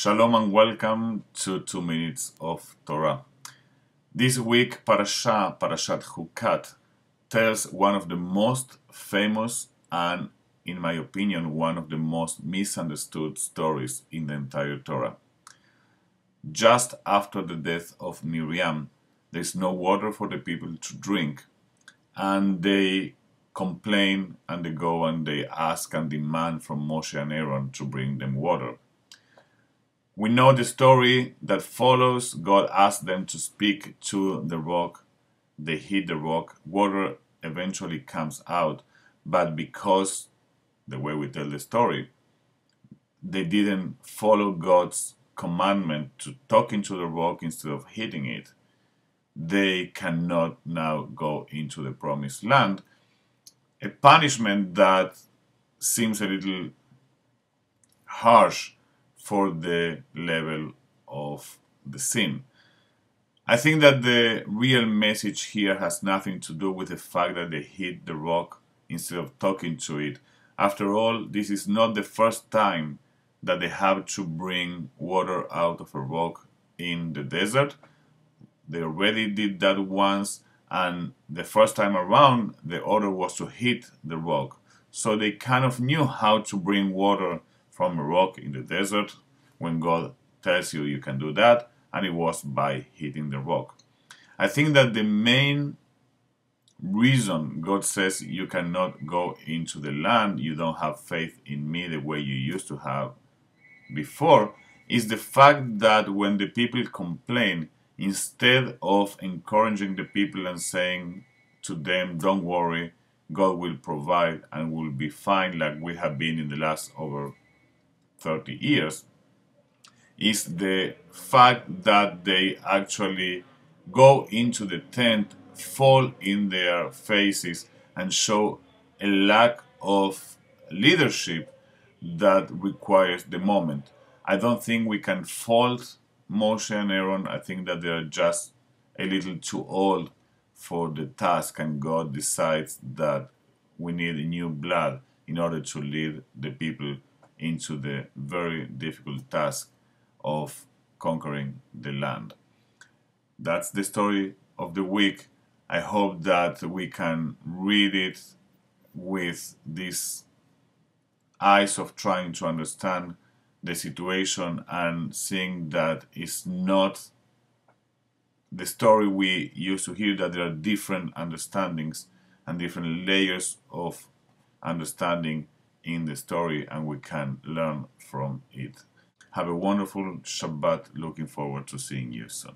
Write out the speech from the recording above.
Shalom and welcome to 2 Minutes of Torah. This week, Parashat Chukat, tells one of the most famous and, in my opinion, one of the most misunderstood stories in the entire Torah. Just after the death of Miriam, there is no water for the people to drink, and they complain and they go and they ask and demand from Moshe and Aaron to bring them water. We know the story that follows. God asked them to speak to the rock. They hit the rock. Water eventually comes out. But because, the way we tell the story, they didn't follow God's commandment to talk into the rock instead of hitting it, they cannot now go into the promised land. A punishment that seems a little harsh for the level of the sin. I think that the real message here has nothing to do with the fact that they hit the rock instead of talking to it. After all, this is not the first time that they have to bring water out of a rock in the desert. They already did that once, and the first time around the order was to hit the rock. So they kind of knew how to bring water from a rock in the desert when God tells you you can do that, and it was by hitting the rock. I think that the main reason God says you cannot go into the land, you don't have faith in me the way you used to have before, is the fact that when the people complain, instead of encouraging the people and saying to them, don't worry, God will provide and will be fine like we have been in the last over 30 years, is the fact that they actually go into the tent, fall in their faces, and show a lack of leadership that requires the moment. I don't think we can fault Moshe and Aaron. I think that they are just a little too old for the task, and God decides that we need new blood in order to lead the people into the very difficult task of conquering the land. That's the story of the week. I hope that we can read it with these eyes of trying to understand the situation and seeing that it's not the story we used to hear, that there are different understandings and different layers of understanding in the story, and we can learn from it. Have a wonderful Shabbat. Looking forward to seeing you soon.